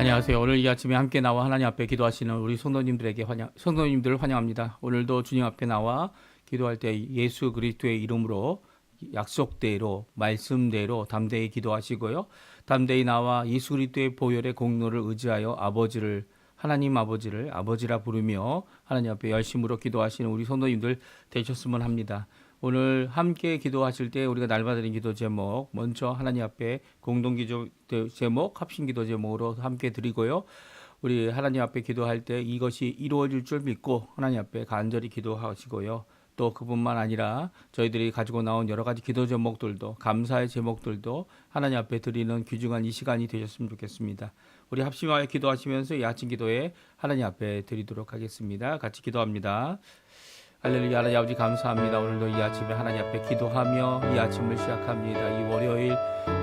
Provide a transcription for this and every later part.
안녕하세요. 오늘 이 아침에 함께 나와 하나님 앞에 기도하시는 우리 성도님들을 환영합니다. 오늘도 주님 앞에 나와 기도할 때 예수 그리스도의 이름으로 약속대로 말씀대로 담대히 기도하시고요. 담대히 나와 예수 그리스도의 보혈의 공로를 의지하여 하나님 아버지를 아버지라 부르며 하나님 앞에 열심으로 기도하시는 우리 성도님들 되셨으면 합니다. 오늘 함께 기도하실 때 우리가 날마다는 기도 제목 먼저 하나님 앞에 공동기도 제목 합심기도 제목으로 함께 드리고요. 우리 하나님 앞에 기도할 때 이것이 이루어질 줄 믿고 하나님 앞에 간절히 기도하시고요. 또 그뿐만 아니라 저희들이 가지고 나온 여러 가지 기도 제목들도 감사의 제목들도 하나님 앞에 드리는 귀중한 이 시간이 되셨으면 좋겠습니다. 우리 합심하여 기도하시면서 이 아침 기도에 하나님 앞에 드리도록 하겠습니다. 같이 기도합니다. 할렐루야. 하나님 아버지 감사합니다. 오늘도 이 아침에 하나님 앞에 기도하며 이 아침을 시작합니다. 이 월요일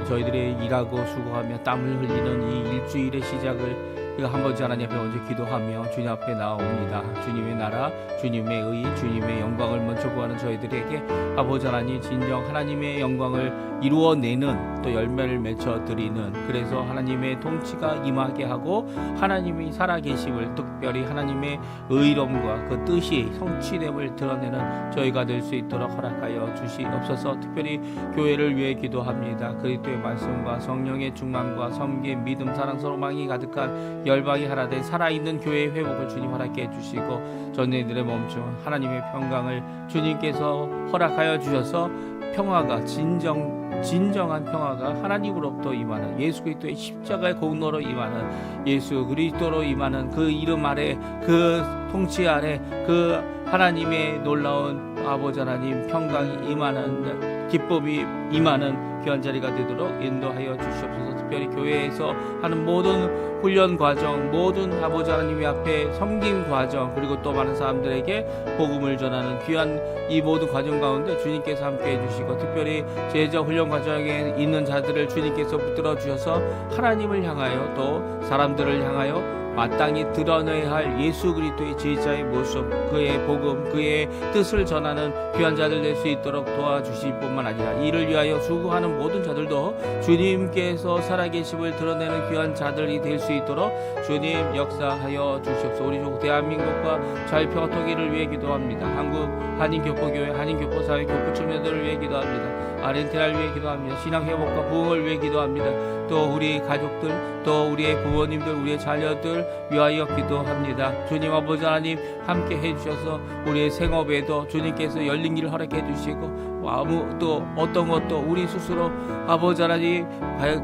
저희들이 일하고 수고하며 땀을 흘리는 이 일주일의 시작을 아버지 하나님 앞에 먼저 기도하며 주님 앞에 나옵니다. 주님의 나라, 주님의 의, 주님의 영광을 먼저 구하는 저희들에게 아버지 하나님 진정 하나님의 영광을 이루어내는 또 열매를 맺어드리는 그래서 하나님의 통치가 임하게 하고 하나님이 살아계심을 특별히 하나님의 의로움과 그 뜻이 성취됨을 드러내는 저희가 될 수 있도록 허락하여 주시옵소서. 특별히 교회를 위해 기도합니다. 그리스도의 말씀과 성령의 충만과 섬김, 믿음, 사랑, 소망이 가득한 열방이 하나 된 살아있는 교회의 회복을 주님 허락해 주시고 전도인들의 멈춤 하나님의 평강을 주님께서 허락하여 주셔서 평화가 진정한 평화가 하나님으로부터 임하는 예수 그리스도의 십자가의 공로로 임하는 예수 그리스도로 임하는 그 이름 아래 그 통치 아래 그 하나님의 놀라운 아버지 하나님 평강이 임하는 기쁨이 임하는 귀한 자리가 되도록 인도하여 주시옵소서. 특별히 교회에서 하는 모든 훈련 과정, 모든 아버지 하나님의 앞에 섬김 과정, 그리고 또 많은 사람들에게 복음을 전하는 귀한 이 모든 과정 가운데 주님께서 함께 해주시고 특별히 제자 훈련 과정에 있는 자들을 주님께서 붙들어 주셔서 하나님을 향하여 또 사람들을 향하여 마땅히 드러내야 할 예수 그리스도의 제자의 모습, 그의 복음, 그의 뜻을 전하는 귀한 자들 될 수 있도록 도와주실 뿐만 아니라 이를 위하여 수고하는 모든 자들도 주님께서 살아계심을 드러내는 귀한 자들이 될 수 있도록 주님 역사하여 주시옵소서. 우리 족 대한민국과 자유평화 통일을 위해 기도합니다. 한국 한인교포교회, 한인교포사회, 교포청년들을 위해 기도합니다. 아르헨티나를 위해 기도합니다. 신앙회복과 부흥을 위해 기도합니다. 또 우리 가족들, 또 우리의 부모님들, 우리의 자녀들 위하여 기도합니다. 주님 아버지 하나님 함께 해주셔서 우리의 생업에도 주님께서 열린 길을 허락해 주시고 또 어떤 것도 우리 스스로 아버지 하나님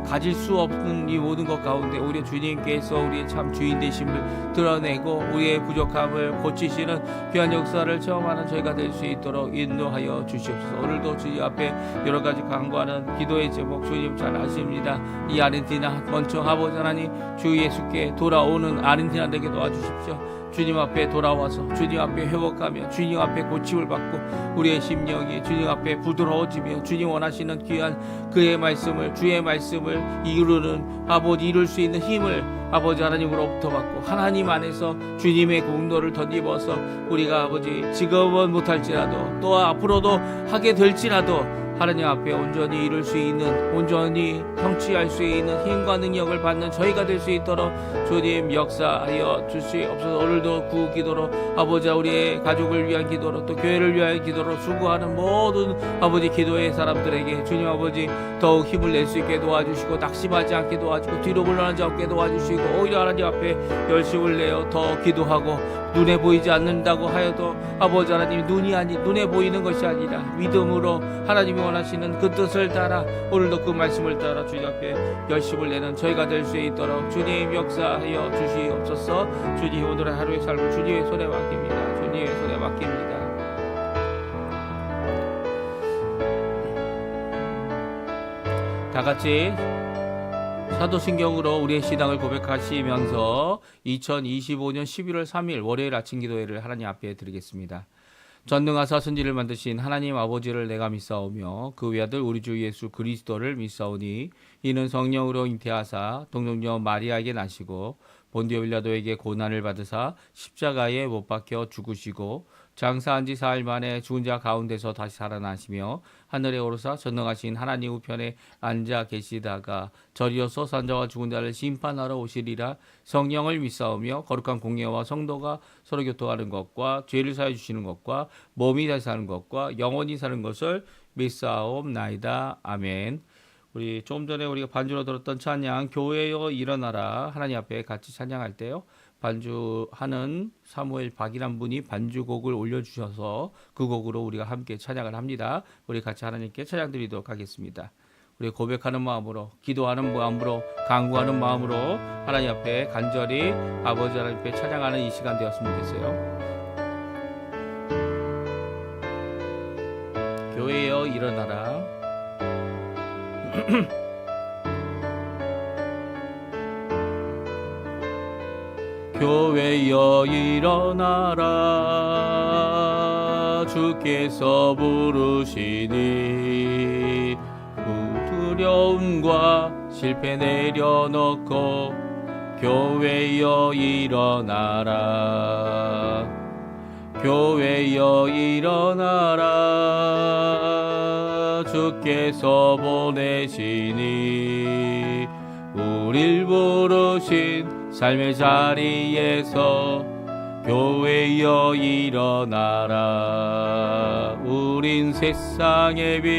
가질 수 없는 이 모든 것 가운데 우리 주님께서 우리의 참 주인 되심을 드러내고 우리의 부족함을 고치시는 귀한 역사를 체험하는 저희가 될 수 있도록 인도하여 주시옵소서. 오늘도 주님 앞에 여러 가지 간구하는 기도의 제목 주님 잘 아십니다. 이 아르헨티나 먼저 아버지 하나님 주 예수께 돌아오는 아르헨티나 되게 도와주십시오. 주님 앞에 돌아와서 주님 앞에 회복하며 주님 앞에 고침을 받고 우리의 심령이 주님 앞에 부드러워지며 주님 원하시는 귀한 그의 말씀을 주의 말씀을 이룰 수 있는 힘을 아버지 하나님으로부터 받고 하나님 안에서 주님의 공로를 덧입어서 우리가 아버지 지금은 못할지라도 또 앞으로도 하게 될지라도 하나님 앞에 온전히 이룰 수 있는 온전히 성취할 수 있는 힘과 능력을 받는 저희가 될 수 있도록 주님 역사하여 주시옵소서. 오늘도 구 기도로 아버지 우리의 가족을 위한 기도로 또 교회를 위한 기도로 수고하는 모든 아버지 기도의 사람들에게 주님 아버지 더욱 힘을 낼 수 있게 도와주시고 낙심하지 않게 도와주고 뒤로 물러나지 않게 도와주시고 오히려 하나님 앞에 열심을 내어 더 기도하고 눈에 보이지 않는다고 하여도 아버지 하나님 눈에 보이는 것이 아니라 믿음으로 하나님이 원하시는 그 뜻을 따라 오늘도 그 말씀을 따라 주님 앞에 열심을 내는 저희가 될 수 있도록 주님 역사하여 주시옵소서. 주님 오늘의 하루의 삶을 주님의 손에 맡깁니다. 주님의 손에 맡깁니다. 다 같이 사도신경으로 우리의 신앙을 고백하시면서 2025년 11월 3일 월요일 아침 기도회를 하나님 앞에 드리겠습니다. 전능하사 선지를 만드신 하나님 아버지를 내가 믿사오며 그 외아들 우리 주 예수 그리스도를 믿사오니 이는 성령으로 잉태하사 동정녀 마리아에게 나시고 본디오 빌라도에게 고난을 받으사 십자가에 못 박혀 죽으시고 장사한 지 사흘 만에 죽은 자 가운데서 다시 살아나시며 하늘에 오르사 전능하신 하나님 우편에 앉아 계시다가 저리로서 산자와 죽은 자를 심판하러 오시리라. 성령을 믿사오며 거룩한 공예와 성도가 서로 교통하는 것과 죄를 사해 주시는 것과 몸이 다시 사는 것과 영원히 사는 것을 믿사옵나이다. 아멘. 우리 조금 전에 우리가 반주로 들었던 찬양 교회여 일어나라 하나님 앞에 같이 찬양할 때요. 반주하는 사무엘 박이란 분이 반주곡을 올려주셔서 그 곡으로 우리가 함께 찬양을 합니다. 우리 같이 하나님께 찬양 드리도록 하겠습니다. 우리 고백하는 마음으로, 기도하는 마음으로, 간구하는 마음으로 하나님 앞에 간절히 아버지 하나님 앞에 찬양하는 이 시간 되었으면 좋겠어요. 교회여 일어나라. 교회여 일어나라. 주께서 부르시니 두려움과 실패 내려놓고 교회여 일어나라. 교회여 일어나라. 주께서 보내시니 우릴 부르신 삶의 자리에서 교회여 일어나라. 우린 세상의 빛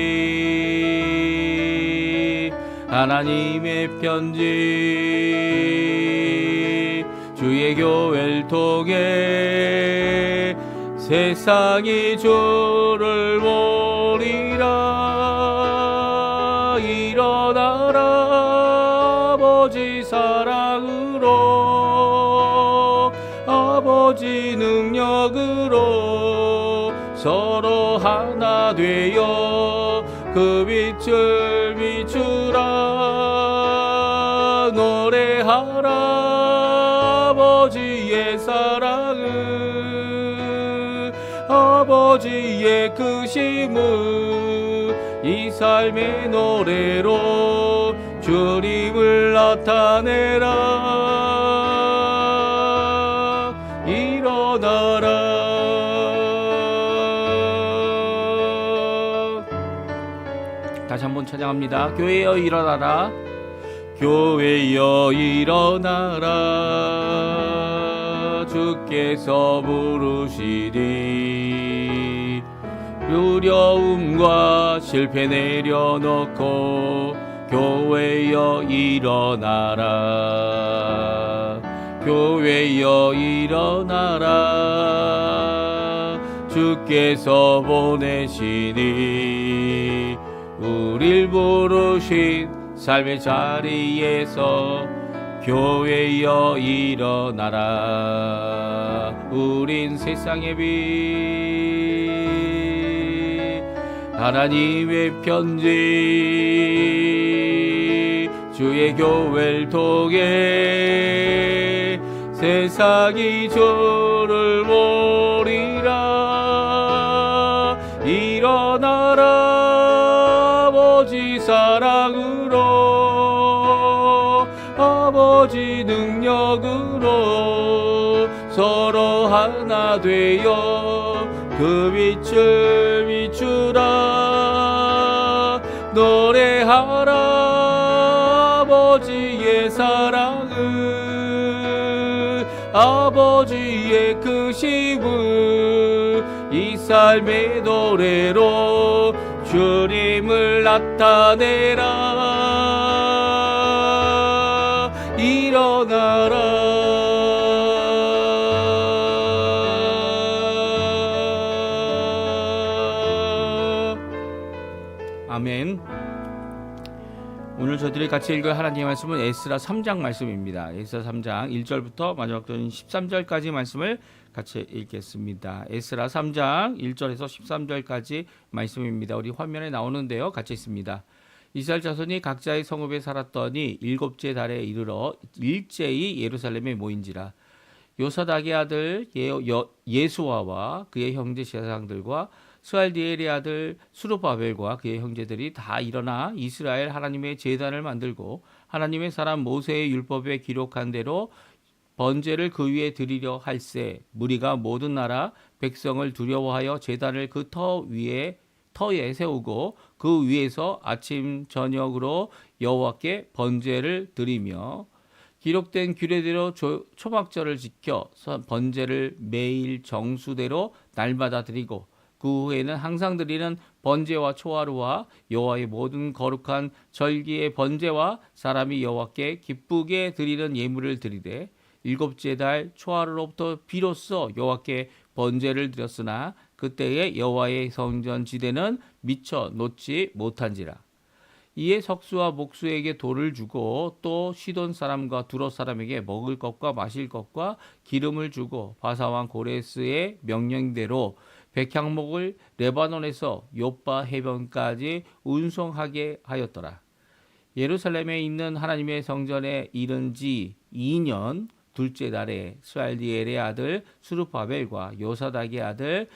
하나님의 편지 주의 교회를 통해 세상이 주를 보리라. 일어나라. 아버지 사랑으로 아버지 능력으로 서로 하나 되어 그 빛을 비추라. 노래하라. 아버지의 사랑을 아버지의 크심을 이 삶의 노래로 주님을 나타내라. 일어나라. 다시 한번 찬양합니다. 교회여 일어나라. 교회여 일어나라. 주께서 부르시니 두려움과 실패 내려놓고 교회여 일어나라. 교회여 일어나라. 주께서 보내시니 우릴 부르신 삶의 자리에서 교회여 일어나라. 우린 세상의 빛 하나님의 편지 주의 교회를 통해 세상이 주를 보리라. 일어나라. 아버지 사랑으로 아버지 능력으로 서로 하나 되어 그 빛을 비추라. 노래하라. 아버지의 사랑을 아버지의 크심을 이 삶의 노래로 주님을 나타내라. 일어나라. 아멘. 오늘 저희들이 같이 읽을 하나님의 말씀은 에스라 3장 말씀입니다. 에스라 3장 1절부터 마지막 13절까지 말씀을 같이 읽겠습니다. 에스라 3장 1절에서 13절까지 말씀입니다. 우리 화면에 나오는데요. 같이 있습니다. 이스라엘 자손이 각자의 성읍에 살았더니 일곱째 달에 이르러 일제히 예루살렘에 모인지라. 요사닥의 아들 예수아와 그의 형제 제사장들과 스알디엘의 아들 수르바벨과 그의 형제들이 다 일어나 이스라엘 하나님의 제단을 만들고 하나님의 사람 모세의 율법에 기록한 대로 번제를 그 위에 드리려 할세 무리가 모든 나라 백성을 두려워하여 제단을 그 터에 세우고 그 위에서 아침 저녁으로 여호와께 번제를 드리며 기록된 규례대로 초막절을 지켜 번제를 매일 정수대로 날마다 드리고 그 후에는 항상 드리는 번제와 초하루와 여호와의 모든 거룩한 절기의 번제와 사람이 여호와께 기쁘게 드리는 예물을 드리되 일곱째 달 초하루로부터 비로소 여호와께 번제를 드렸으나 그때에 여호와의 성전 지대는 미쳐 놓지 못한지라. 이에 석수와 목수에게 돌을 주고 또 시돈 사람과 두로 사람에게 먹을 것과 마실 것과 기름을 주고 바사왕 고레스의 명령대로 백향목을 레바논에서 요빠 해변까지 운송하게 하였더라. 예루살렘에 있는 하나님의 성전에 이른 지 2년 둘째 달에 스알디엘의 아들 수르바벨과 요사닥의 아들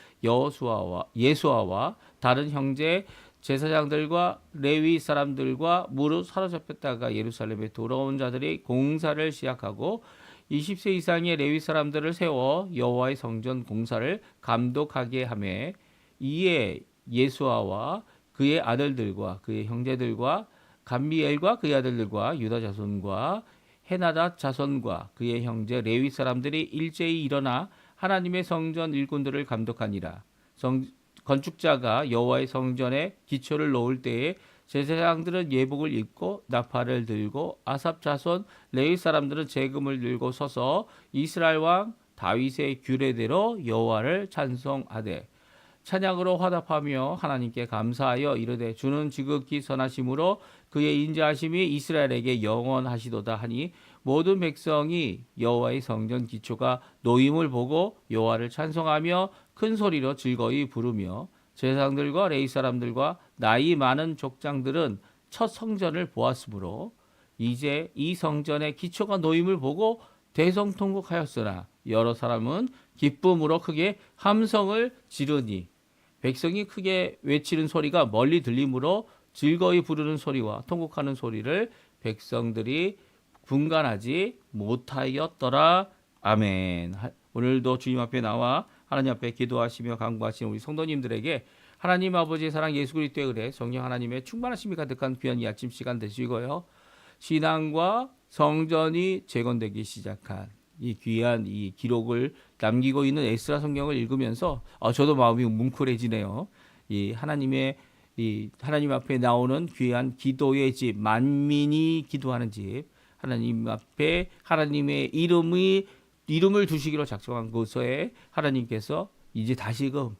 예수아와 다른 형제 제사장들과 레위 사람들과 무릇 사로잡혔다가 예루살렘에 돌아온 자들이 공사를 시작하고 20세 이상의 레위 사람들을 세워 여호와의 성전 공사를 감독하게 하며 이에 예수아와 그의 아들들과 그의 형제들과 감미엘과 그의 아들들과 유다 자손과 헤나닷 자손과 그의 형제 레위 사람들이 일제히 일어나 하나님의 성전 일꾼들을 감독하니라. 건축자가 여호와의 성전에 기초를 놓을 때에 제사장들은 예복을 입고 나팔을 들고 아삽 자손 레위 사람들은 제금을 들고 서서 이스라엘 왕 다윗의 규례대로 여호와를 찬송하되 찬양으로 화답하며 하나님께 감사하여 이르되 주는 지극히 선하심으로 그의 인자하심이 이스라엘에게 영원하시도다 하니 모든 백성이 여호와의 성전 기초가 놓임을 보고 여호와를 찬송하며 큰 소리로 즐거이 부르며 제사장들과 레위 사람들과 나이 많은 족장들은 첫 성전을 보았으므로 이제 이 성전의 기초가 놓임을 보고 대성통곡하였으나 여러 사람은 기쁨으로 크게 함성을 지르니 백성이 크게 외치는 소리가 멀리 들리므로 즐거이 부르는 소리와 통곡하는 소리를 백성들이 분간하지 못하였더라. 아멘. 오늘도 주님 앞에 나와 하나님 앞에 기도하시며 간구하시는 우리 성도님들에게 하나님 아버지의 사랑 예수 그리스도의 은혜 성령 하나님의 충만하심이 가득한 귀한 이 아침 시간 되시고요. 신앙과 성전이 재건되기 시작한 이 귀한 이 기록을 남기고 있는 에스라 성경을 읽으면서 저도 마음이 뭉클해지네요. 이 하나님 앞에 나오는 귀한 기도의 집, 만민이 기도하는 집, 하나님 앞에 하나님의 이름을 두시기로 작정한 곳에 하나님께서 이제 다시금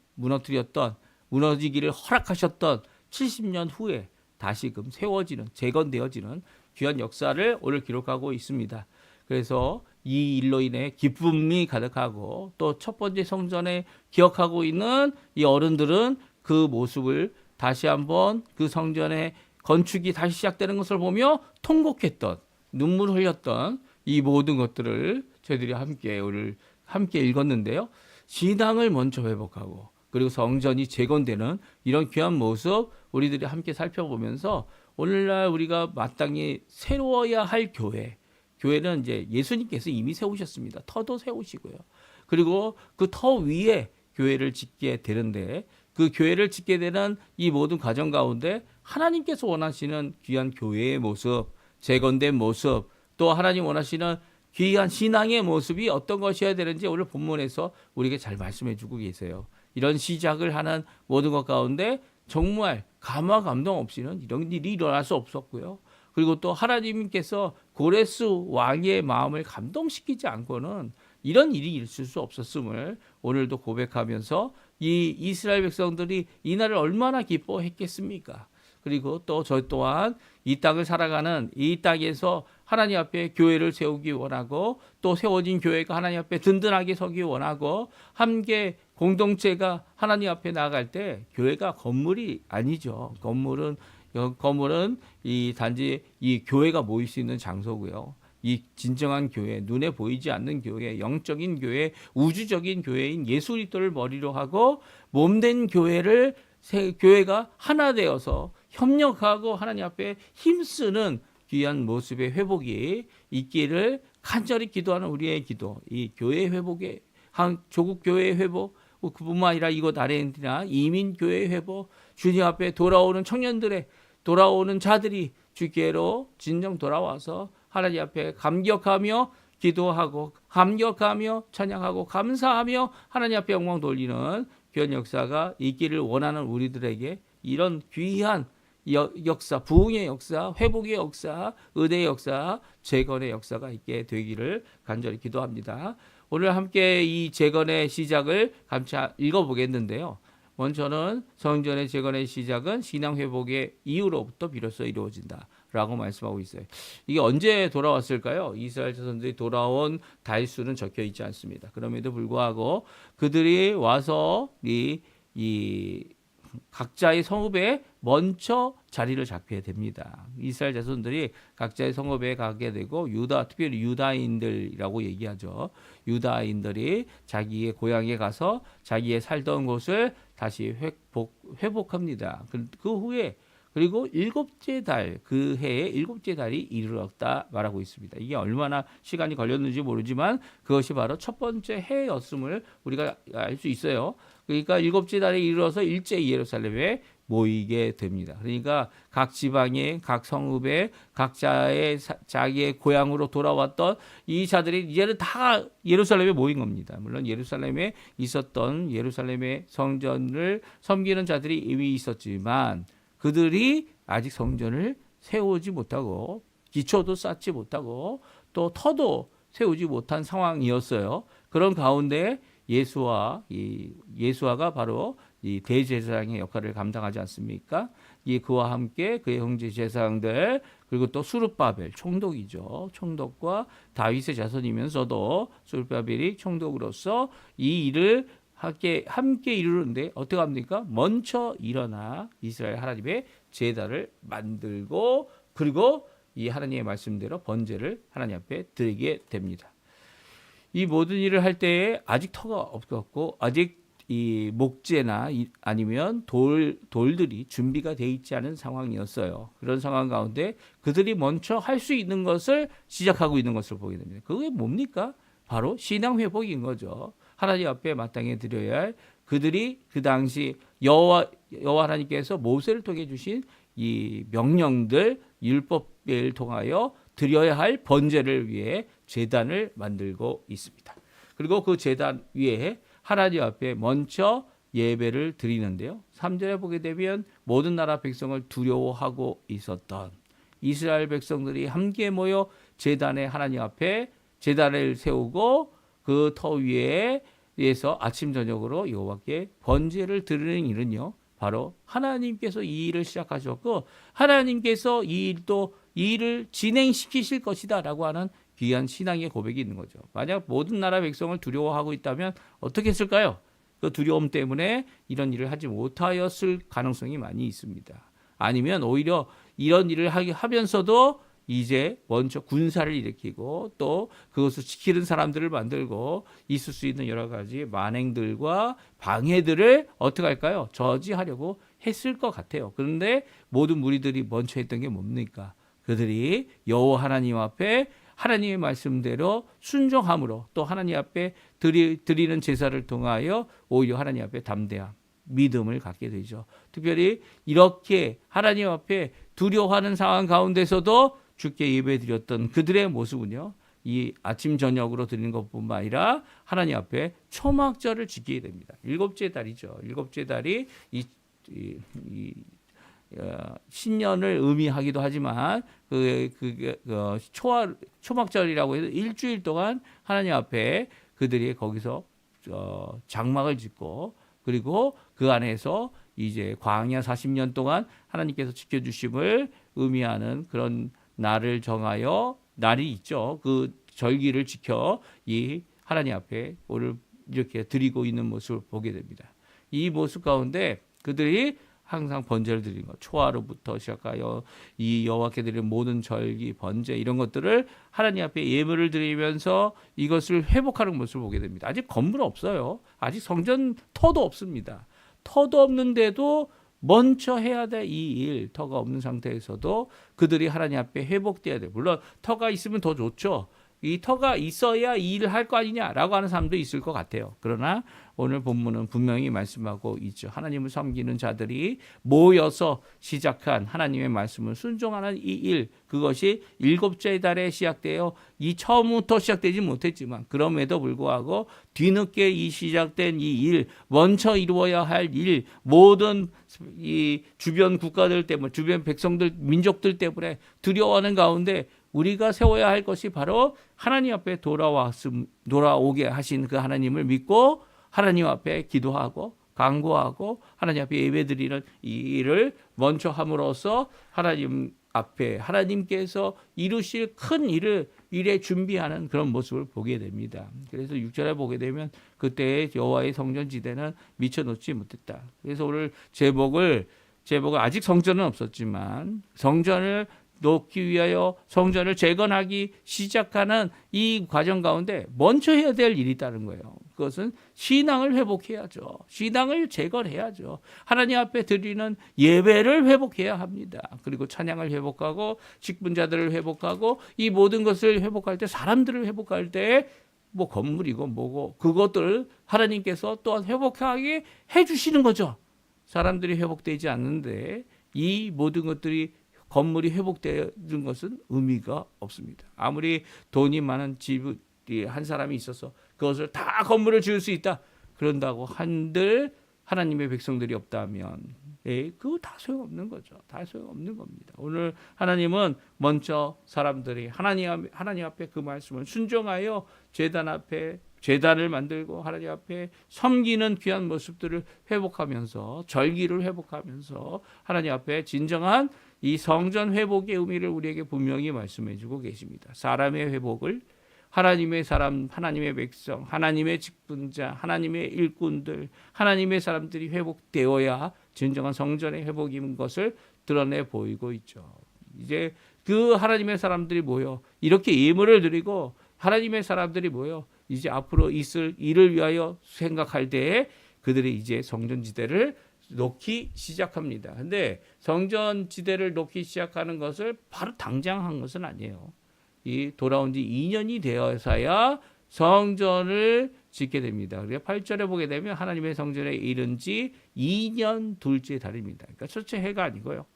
무너지기를 허락하셨던 70년 후에 다시금 세워지는 재건되어지는 귀한 역사를 오늘 기록하고 있습니다. 그래서 이 일로 인해 기쁨이 가득하고 또 첫 번째 성전에 기억하고 있는 이 어른들은 그 모습을 다시 한번 그 성전의 건축이 다시 시작되는 것을 보며 통곡했던 눈물 흘렸던 이 모든 것들을 저희들이 오늘 함께 읽었는데요. 신앙을 먼저 회복하고 그리고 성전이 재건되는 이런 귀한 모습 우리들이 함께 살펴보면서 오늘날 우리가 마땅히 세워야 할 교회는 이제 예수님께서 이미 세우셨습니다. 터도 세우시고요. 그리고 그 터 위에 교회를 짓게 되는데 그 교회를 짓게 되는 이 모든 과정 가운데 하나님께서 원하시는 귀한 교회의 모습, 재건된 모습, 또 하나님 원하시는 귀한 신앙의 모습이 어떤 것이어야 되는지 오늘 본문에서 우리에게 잘 말씀해 주고 계세요. 이런 시작을 하는 모든 것 가운데 정말 감화 감동 없이는 이런 일이 일어날 수 없었고요. 그리고 또 하나님께서 고레스 왕의 마음을 감동시키지 않고는 이런 일이 있을 수 없었음을 오늘도 고백하면서 이 이스라엘 백성들이 이날을 얼마나 기뻐했겠습니까? 그리고 또 저 또한 이 땅을 살아가는 이 땅에서 하나님 앞에 교회를 세우기 원하고 또 세워진 교회가 하나님 앞에 든든하게 서기 원하고 함께 공동체가 하나님 앞에 나아갈 때 교회가 건물이 아니죠. 건물은 단지 이 교회가 모일 수 있는 장소고요. 이 진정한 교회, 눈에 보이지 않는 교회, 영적인 교회, 우주적인 교회인 예수 그리스도를 머리로 하고 몸된 교회가 하나 되어서 협력하고 하나님 앞에 힘쓰는 귀한 모습의 회복이 있기를 간절히 기도하는 우리의 기도, 이 교회 회복의 조국 교회 회복, 그뿐만 아니라 이곳 아르헨티나 이민 교회 회복, 주님 앞에 돌아오는 청년들의 돌아오는 자들이 주께로 진정 돌아와서 하나님 앞에 감격하며 기도하고 감격하며 찬양하고 감사하며 하나님 앞에 영광 돌리는 귀한 역사가 있기를 원하는 우리들에게 이런 귀한 역사, 부흥의 역사, 회복의 역사, 은혜의 역사, 재건의 역사가 있게 되기를 간절히 기도합니다. 오늘 함께 이 재건의 시작을 같이 읽어보겠는데요. 먼저는 성전의 재건의 시작은 신앙 회복의 이후로부터 비로소 이루어진다라고 말씀하고 있어요. 이게 언제 돌아왔을까요? 이스라엘 자손들이 돌아온 달수는 적혀 있지 않습니다. 그럼에도 불구하고 그들이 와서 이 각자의 성읍에 먼저 자리를 잡게 됩니다. 이스라엘 자손들이 각자의 성읍에 가게 되고 특별히 유다인들이라고 얘기하죠. 유다인들이 자기의 고향에 가서 자기의 살던 곳을 다시 회복합니다. 그 후에 그리고 일곱째 달, 그 해에 일곱째 달이 이르렀다 말하고 있습니다. 이게 얼마나 시간이 걸렸는지 모르지만 그것이 바로 첫 번째 해였음을 우리가 알 수 있어요. 그러니까 일곱째 달에 이르러서 일제 예루살렘에 모이게 됩니다. 그러니까 각 지방의 각 성읍에 각자의 자기의 고향으로 돌아왔던 이 자들이 이제는 다 예루살렘에 모인 겁니다. 물론 예루살렘에 있었던 예루살렘의 성전을 섬기는 자들이 이미 있었지만 그들이 아직 성전을 세우지 못하고 기초도 쌓지 못하고 또 터도 세우지 못한 상황이었어요. 그런 가운데 예수아가 바로 이 대제사장의 역할을 감당하지 않습니까? 그와 함께 그의 형제 제사장들 그리고 또 수르바벨 총독이죠. 총독과 다윗의 자손이면서도 수르바벨이 총독으로서 이 일을 함께 이루는데 어떻게 합니까? 먼저 일어나 이스라엘 하나님의 제단을 만들고 그리고 이 하나님의 말씀대로 번제를 하나님 앞에 드리게 됩니다. 이 모든 일을 할 때에 아직 터가 없었고 아직 이 목재나 아니면 돌들이 준비가 돼 있지 않은 상황이었어요. 그런 상황 가운데 그들이 먼저 할 수 있는 것을 시작하고 있는 것을 보게 됩니다. 그게 뭡니까? 바로 신앙 회복인 거죠. 하나님 앞에 마땅히 드려야 할 그들이 그 당시 여호와 하나님께서 모세를 통해 주신 이 명령들 율법을 통하여 드려야 할 번제를 위해 제단을 만들고 있습니다. 그리고 그 제단 위에 하나님 앞에 먼저 예배를 드리는데요. 3절에 보게 되면 모든 나라 백성을 두려워하고 있었던 이스라엘 백성들이 함께 모여 제단에 하나님 앞에 제단을 세우고 그 터 위에서 아침 저녁으로 여호와께 번제를 드리는 일은요. 바로 하나님께서 이 일을 시작하셨고 하나님께서 이 일을 진행시키실 것이다라고 하는 귀한 신앙의 고백이 있는 거죠. 만약 모든 나라 백성을 두려워하고 있다면 어떻게 했을까요? 그 두려움 때문에 이런 일을 하지 못하였을 가능성이 많이 있습니다. 아니면 오히려 이런 일을 하면서도 이제 먼저 군사를 일으키고 또 그것을 지키는 사람들을 만들고 있을 수 있는 여러 가지 만행들과 방해들을 어떻게 할까요? 저지하려고 했을 것 같아요. 그런데 모든 무리들이 먼저 했던 게 뭡니까? 그들이 여호와 하나님 앞에 하나님의 말씀대로 순종함으로 또 하나님 앞에 드리는 제사를 통하여 오히려 하나님 앞에 담대함, 믿음을 갖게 되죠. 특별히 이렇게 하나님 앞에 두려워하는 상황 가운데서도 주께 예배드렸던 그들의 모습은요. 이 아침 저녁으로 드리는 것뿐만 아니라 하나님 앞에 초막절을 지키게 됩니다. 일곱째 달이죠. 일곱째 달이 신년을 의미하기도 하지만 초막절이라고 해서 일주일 동안 하나님 앞에 그들이 거기서 장막을 짓고 그리고 그 안에서 이제 광야 40년 동안 하나님께서 지켜주심을 의미하는 그런 날을 정하여 날이 있죠. 그 절기를 지켜 이 하나님 앞에 오늘 이렇게 드리고 있는 모습을 보게 됩니다. 이 모습 가운데 그들이 항상 번제를 드리는 것, 초하루부터 시작하여 이 여호와께 드리는 모든 절기, 번제 이런 것들을 하나님 앞에 예물을 드리면서 이것을 회복하는 모습을 보게 됩니다. 아직 건물 없어요. 아직 성전 터도 없습니다. 터도 없는데도 먼저 해야 될 이 일, 터가 없는 상태에서도 그들이 하나님 앞에 회복돼야 돼요. 물론 터가 있으면 더 좋죠. 이 터가 있어야 이 일을 할 거 아니냐라고 하는 사람도 있을 것 같아요. 그러나 오늘 본문은 분명히 말씀하고 있죠. 하나님을 섬기는 자들이 모여서 시작한 하나님의 말씀을 순종하는 이 일, 그것이 일곱째 달에 시작되어 이 처음부터 시작되지 못했지만 그럼에도 불구하고 뒤늦게 이 시작된 이 일, 먼저 이루어야 할 일, 모든 이 주변 국가들 때문에, 주변 백성들, 민족들 때문에 두려워하는 가운데 우리가 세워야 할 것이 바로 하나님 앞에 돌아오게 하신 그 하나님을 믿고 하나님 앞에 기도하고 간구하고 하나님 앞에 예배드리는 이 일을 먼저 함으로써 하나님 앞에 하나님께서 이루실 큰 일에 준비하는 그런 모습을 보게 됩니다. 그래서 6절에 보게 되면 그때 여호와의 성전 지대는 미쳐놓지 못했다. 그래서 오늘 제목을 아직 성전은 없었지만 성전을 놓기 위하여 성전을 재건하기 시작하는 이 과정 가운데 먼저 해야 될 일이 있다는 거예요. 그것은 신앙을 회복해야죠. 신앙을 재건해야죠. 하나님 앞에 드리는 예배를 회복해야 합니다. 그리고 찬양을 회복하고 직분자들을 회복하고 이 모든 것을 회복할 때 사람들을 회복할 때 뭐 건물이고 뭐고 그것들을 하나님께서 또한 회복하게 해주시는 거죠. 사람들이 회복되지 않는데 이 모든 것들이 건물이 회복되는 것은 의미가 없습니다. 아무리 돈이 많은 집이 한 사람이 있어서 그것을 다 건물을 지을 수 있다 그런다고 한들 하나님의 백성들이 없다면 그거 다 소용없는 거죠. 다 소용없는 겁니다. 오늘 하나님은 먼저 사람들이 하나님 앞에 그 말씀을 순종하여 제단을 만들고 하나님 앞에 섬기는 귀한 모습들을 회복하면서 절기를 회복하면서 하나님 앞에 진정한 이 성전 회복의 의미를 우리에게 분명히 말씀해 주고 계십니다. 사람의 회복을 하나님의 사람, 하나님의 백성, 하나님의 직분자, 하나님의 일꾼들, 하나님의 사람들이 회복되어야 진정한 성전의 회복인 것을 드러내 보이고 있죠. 이제 그 하나님의 사람들이 모여 이렇게 예물을 드리고 하나님의 사람들이 모여 이제 앞으로 있을 일을 위하여 생각할 때에 그들이 이제 성전지대를 놓기 시작합니다. 근데 성전지대를 놓기 시작하는 것을 바로 당장 한 것은 아니에요. 이 돌아온 지 2년이 되어서야 성전을 짓게 됩니다. 그래서 8절에 보게 되면 하나님의 성전에 이른 지 2년 둘째 달입니다. 그러니까 첫째 해가 아니고요.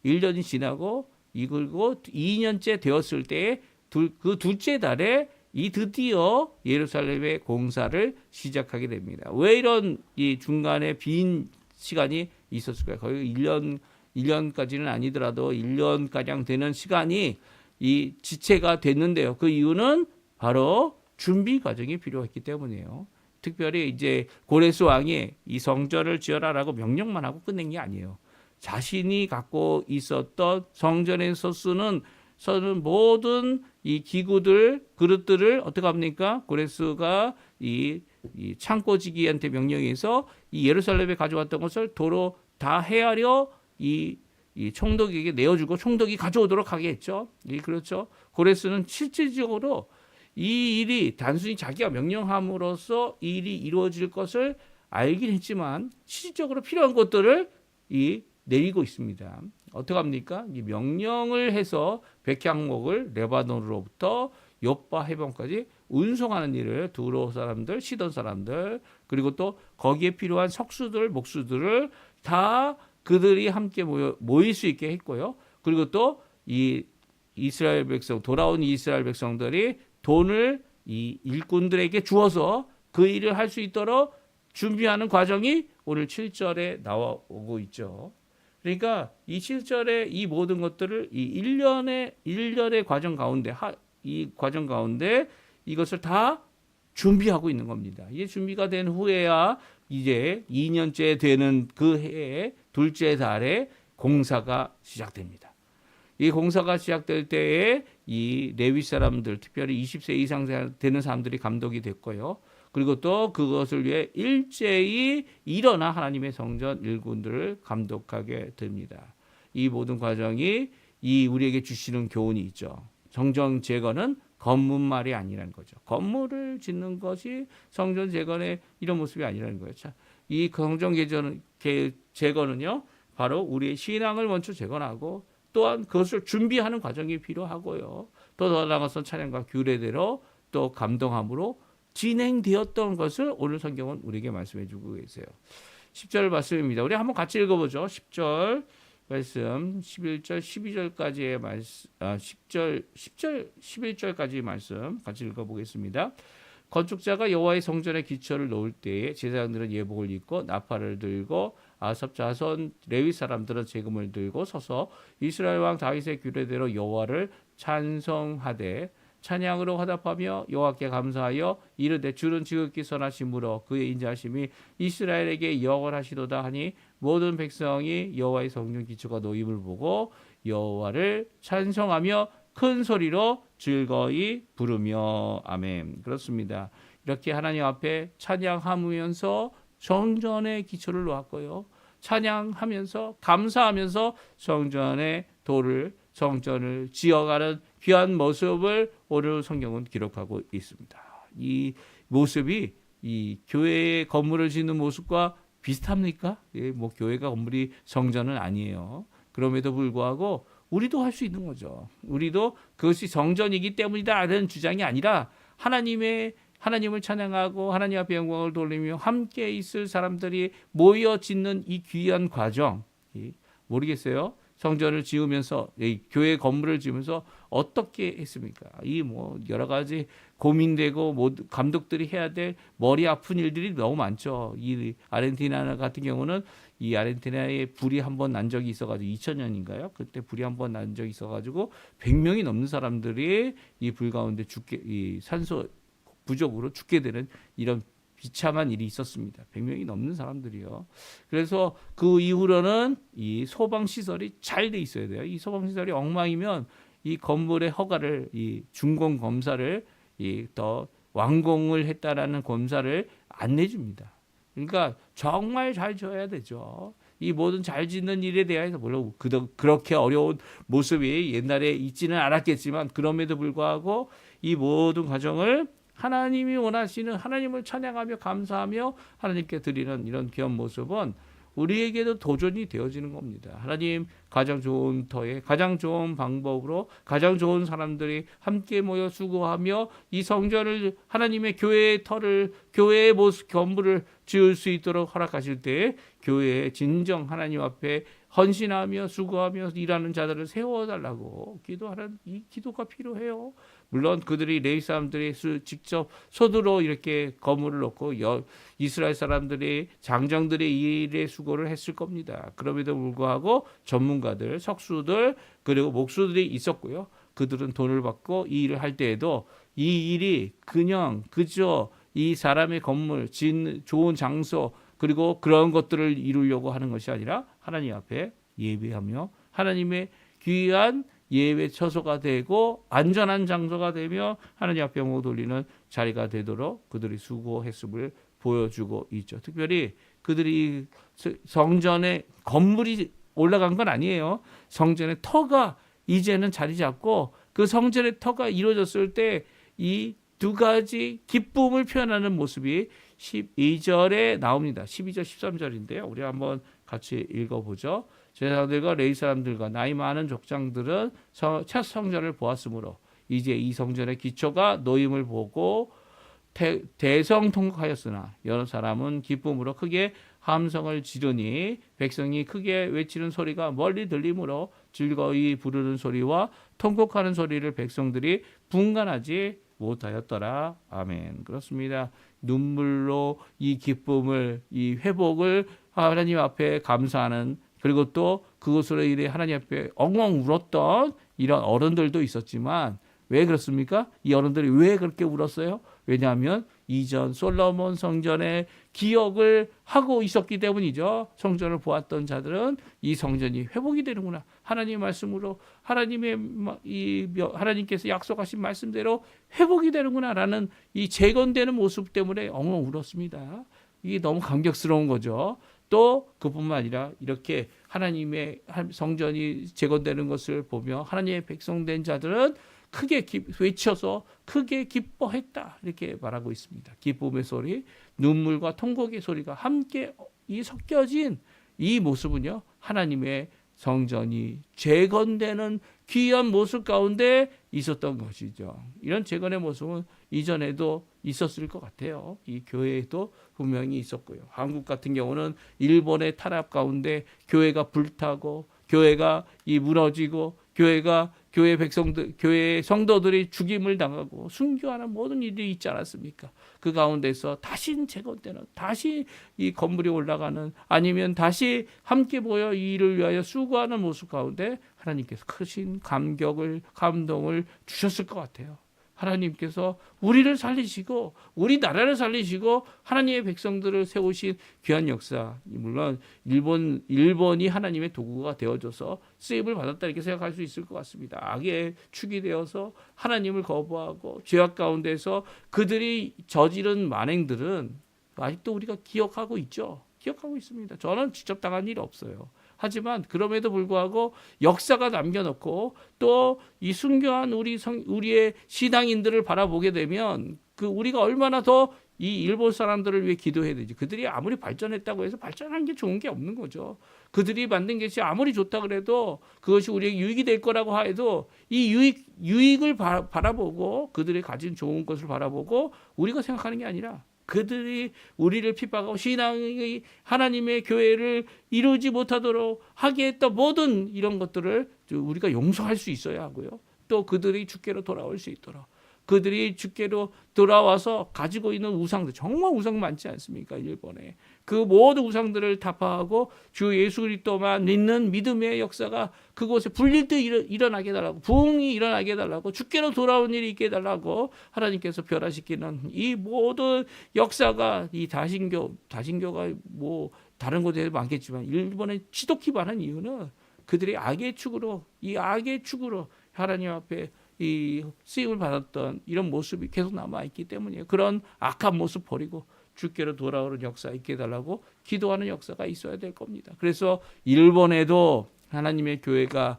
1년이 지나고 이글고 2년째 되었을 때에 그 둘째 달에 드디어 예루살렘의 공사를 시작하게 됩니다. 왜 이런 이 중간에 빈 시간이 있었을까요? 거의 1년까지는 아니더라도 1년가량 되는 시간이 이 지체가 됐는데요. 그 이유는 바로 준비 과정이 필요했기 때문이에요. 특별히 이제 고레스 왕이 이 성전을 지어라라고 명령만 하고 끝낸 게 아니에요. 자신이 갖고 있었던 성전에서 쓰는 모든 이 기구들, 그릇들을 어떻게 합니까? 고레스가 이 창고지기한테 명령해서 이 예루살렘에 가져왔던 것을 도로 다 헤아려 이 총독에게 내어주고 총독이 가져오도록 하게 했죠. 그렇죠. 고레스는 실질적으로 이 일이 단순히 자기가 명령함으로써 이 일이 이루어질 것을 알긴 했지만 실질적으로 필요한 것들을 내리고 있습니다. 어떻게 합니까? 이 명령을 해서 백향목을 레바논으로부터 욥바 해변까지 운송하는 일을 두로 사람들, 시돈 사람들, 그리고 또 거기에 필요한 석수들, 목수들을 다 그들이 함께 모일 수 있게 했고요. 그리고 또 이 이스라엘 백성, 돌아온 이스라엘 백성들이 돈을 이 일꾼들에게 주어서 그 일을 할 수 있도록 준비하는 과정이 오늘 7절에 나오고 있죠. 그러니까 이 7절에 이 모든 것들을 이 1년의 과정 가운데, 이 과정 가운데 이것을 다 준비하고 있는 겁니다. 이게 준비가 된 후에야 이제 2년째 되는 그 해에 둘째 달에 공사가 시작됩니다. 이 공사가 시작될 때에 이 레위 사람들, 특별히 20세 이상 되는 사람들이 감독이 됐고요. 그리고 또 그것을 위해 일제히 일어나 하나님의 성전 일꾼들을 감독하게 됩니다. 이 모든 과정이 우리에게 주시는 교훈이 있죠. 성전 재건은 건물말이 아니라는 거죠. 건물을 짓는 것이 성전 재건의 이런 모습이 아니라는 거예요. 자, 이 성전 재건은요, 바로 우리의 신앙을 먼저 재건하고 또한 그것을 준비하는 과정이 필요하고요. 더 나아가서 찬양과 규례대로 또 감동함으로 진행되었던 것을 오늘 성경은 우리에게 말씀해 주고 계세요. 10절 말씀입니다. 우리 한번 같이 읽어보죠. 10절 말씀, 11절, 12절까지의 말씀, 10절, 11절까지 말씀 같이 읽어보겠습니다. 건축자가 여호와의 성전에 기초를 놓을 때에 제사장들은 예복을 입고 나팔을 들고 아삽 자손 레위 사람들은 재금을 들고 서서 이스라엘 왕 다윗의 규례대로 여호와를 찬송하되 찬양으로 화답하며 여호와께 감사하여 이르되 주는 지극히 선하심으로 그의 인자하심이 이스라엘에게 영원하시도다 하니 모든 백성이 여호와의 성전 기초가 놓임을 보고 여호와를 찬송하며 큰 소리로 즐거이 부르며 아멘. 그렇습니다. 이렇게 하나님 앞에 찬양하면서 성전의 기초를 놓았고요. 찬양하면서 감사하면서 성전의 도를 성전을 지어가는 귀한 모습을 오늘 성경은 기록하고 있습니다. 이 모습이 이 교회의 건물을 짓는 모습과 비슷합니까? 예, 뭐 교회가 건물이 성전은 아니에요. 그럼에도 불구하고 우리도 할 수 있는 거죠. 우리도 그것이 성전이기 때문이다라는 주장이 아니라 하나님을 찬양하고 하나님 앞에 영광을 돌리며 함께 있을 사람들이 모여 짓는 이 귀한 과정, 모르겠어요. 성전을 지으면서 교회 건물을 지으면서 어떻게 했습니까? 이 뭐 여러 가지 고민되고 감독들이 해야 될 머리 아픈 일들이 너무 많죠. 이 아르헨티나 같은 경우는 이 아르헨티나에 불이 한 번 난 적이 있어가지고 2000년인가요? 그때 불이 한 번 난 적이 있어가지고 100명이 넘는 사람들이 이 불 가운데 이 산소 부족으로 죽게 되는 이런 비참한 일이 있었습니다. 100명이 넘는 사람들이요. 그래서 그 이후로는 이 소방 시설이 잘 돼 있어야 돼요. 이 소방 시설이 엉망이면 이 건물의 허가를 이 준공 검사를 더 완공을 했다라는 검사를 안 내줍니다. 그러니까 정말 잘 지어야 되죠. 이 모든 잘 짓는 일에 대해서 물론 그렇게 어려운 모습이 옛날에 있지는 않았겠지만 그럼에도 불구하고 이 모든 과정을 하나님이 원하시는 하나님을 찬양하며 감사하며 하나님께 드리는 이런 귀한 모습은 우리에게도 도전이 되어지는 겁니다. 하나님 가장 좋은 터에 가장 좋은 방법으로 가장 좋은 사람들이 함께 모여 수고하며 이 성전을 하나님의 교회의 터를 교회의 모습 건물을 지을 수 있도록 허락하실 때에 교회에 진정 하나님 앞에 헌신하며 수고하며 일하는 자들을 세워달라고 기도하는 이 기도가 필요해요. 물론 그들이 레위 사람들이 직접 손으로 이렇게 건물을 놓고 이스라엘 사람들이 장정들이 이 일에 수고를 했을 겁니다. 그럼에도 불구하고 전문가들, 석수들 그리고 목수들이 있었고요. 그들은 돈을 받고 이 일을 할 때에도 이 일이 그저 이 사람의 건물, 좋은 장소 그리고 그런 것들을 이루려고 하는 것이 아니라 하나님 앞에 예배하며 하나님의 귀한 예배 처소가 되고 안전한 장소가 되며 하나님 앞에 영광 돌리는 자리가 되도록 그들이 수고했음을 보여주고 있죠. 특별히 그들이 성전에 건물이 올라간 건 아니에요. 성전의 터가 이제는 자리 잡고 그 성전의 터가 이루어졌을 때 이 두 가지 기쁨을 표현하는 모습이 12절에 나옵니다. 12절, 13절인데요. 우리 한번 같이 읽어보죠. 제사장들과 레위 사람들과 나이 많은 족장들은 첫 성전을 보았으므로 이제 이 성전의 기초가 놓임을 보고 대성통곡하였으나 여러 사람은 기쁨으로 크게 함성을 지르니 백성이 크게 외치는 소리가 멀리 들리므로 즐거이 부르는 소리와 통곡하는 소리를 백성들이 분간하지 못하였더라. 아멘. 그렇습니다. 눈물로 이 기쁨을 이 회복을 하나님 앞에 감사하는 그리고 또 그것으로 인해 하나님 앞에 엉엉 울었던 이런 어른들도 있었지만 왜 그렇습니까? 이 어른들이 왜 그렇게 울었어요? 왜냐하면 이전 솔로몬 성전의 기억을 하고 있었기 때문이죠. 성전을 보았던 자들은 이 성전이 회복이 되는구나. 하나님의 말씀으로 하나님께서 약속하신 말씀대로 회복이 되는구나라는 이 재건되는 모습 때문에 엉엉 울었습니다. 이게 너무 감격스러운 거죠. 또 그뿐만 아니라 이렇게 하나님의 성전이 재건되는 것을 보며 하나님의 백성된 자들은 크게 외쳐서 크게 기뻐했다 이렇게 말하고 있습니다. 기쁨의 소리, 눈물과 통곡의 소리가 함께 섞여진 이 모습은요 하나님의 성전이 재건되는 귀한 모습 가운데 있었던 것이죠. 이런 재건의 모습은 이전에도 있었을 것 같아요. 이 교회에도 분명히 있었고요. 한국 같은 경우는 일본의 탄압 가운데 교회가 불타고 교회가 무너지고 교회 백성들, 교회 성도들이 죽임을 당하고 순교하는 모든 일이 있지 않았습니까? 그 가운데서 다시 재건되는, 다시 이 건물이 올라가는, 아니면 다시 함께 모여 이 일을 위하여 수고하는 모습 가운데 하나님께서 크신 감동을 주셨을 것 같아요. 하나님께서 우리를 살리시고 우리 나라를 살리시고 하나님의 백성들을 세우신 귀한 역사. 물론 일본이 하나님의 도구가 되어줘서 쓰임을 받았다 이렇게 생각할 수 있을 것 같습니다. 악의 축이 되어서 하나님을 거부하고 죄악 가운데서 그들이 저지른 만행들은 아직도 우리가 기억하고 있죠. 기억하고 있습니다. 저는 직접 당한 일 없어요. 하지만 그럼에도 불구하고 역사가 남겨놓고 또 이 순교한 우리의 신앙인들을 바라보게 되면 우리가 얼마나 더 이 일본 사람들을 위해 기도해야 되지. 그들이 아무리 발전했다고 해서 발전한 게 좋은 게 없는 거죠. 그들이 만든 것이 아무리 좋다 그래도 그것이 우리에게 유익이 될 거라고 해도 이 유익을 바라보고 그들이 가진 좋은 것을 바라보고 우리가 생각하는 게 아니라 그들이 우리를 핍박하고 신앙의 하나님의 교회를 이루지 못하도록 하게 했던 모든 이런 것들을 우리가 용서할 수 있어야 하고요. 또 그들이 주께로 돌아올 수 있도록, 그들이 주께로 돌아와서 가지고 있는 우상들, 정말 우상 많지 않습니까? 일본에 그 모든 우상들을 타파하고 주 예수 그리스도만 믿는 믿음의 역사가 그곳에 불릴 때 일어나게 해달라고, 부흥이 일어나게 해달라고, 주께로 돌아온 일이 있게 해달라고 하나님께서 변화시키는 이 모든 역사가 이 다신교가 뭐 다른 곳에 많겠지만 일본의 지독히 많은 이유는 그들이 악의 축으로 하나님 앞에 이 쓰임을 받았던 이런 모습이 계속 남아있기 때문이에요. 그런 악한 모습 버리고 주께로 돌아오는 역사 있게 해달라고 기도하는 역사가 있어야 될 겁니다. 그래서 일본에도 하나님의 교회가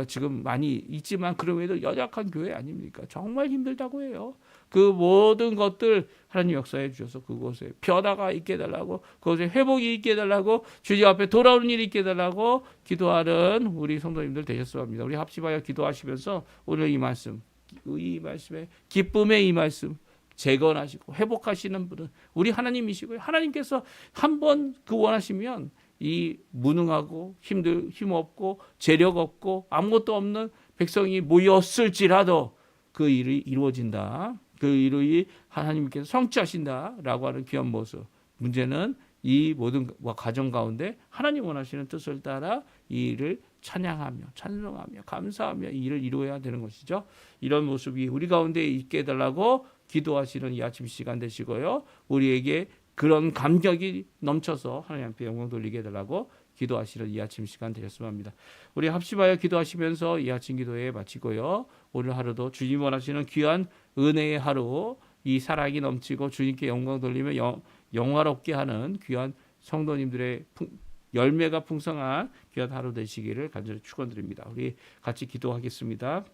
지금 많이 있지만 그럼에도 연약한 교회 아닙니까? 정말 힘들다고 해요. 그 모든 것들 하나님 역사해 주셔서 그곳에 변화가 있게 해달라고, 그곳에 회복이 있게 해달라고, 주님 앞에 돌아오는 일이 있게 해달라고 기도하는 우리 성도님들 되셨으면 합니다. 우리 합심하여 기도하시면서 오늘 이 말씀에 기쁨의 이 말씀 재건하시고 회복하시는 분은 우리 하나님이시고요. 하나님께서 한번 원하시면 이 무능하고 힘없고 재력 없고 아무것도 없는 백성이 모였을지라도 그 일이 이루어진다. 그 일이 하나님께서 성취하신다라고 하는 귀한 모습. 문제는 이 모든 가정 가운데 하나님 원하시는 뜻을 따라 이 일을 찬양하며 찬송하며 감사하며 이 일을 이루어야 되는 것이죠. 이런 모습이 우리 가운데 있게 해달라고 기도하시는 이 아침 시간 되시고요. 우리에게 그런 감격이 넘쳐서 하나님 앞에 영광 돌리게 해달라고 기도하시는 이 아침 시간 되셨으면 합니다. 우리 합심하여 기도하시면서 이 아침 기도회 마치고요. 오늘 하루도 주님 원하시는 귀한 은혜의 하루, 이 사랑이 넘치고 주님께 영광 돌리며 영화롭게 하는 귀한 성도님들의 열매가 풍성한 귀한 하루 되시기를 간절히 축원드립니다. 우리 같이 기도하겠습니다.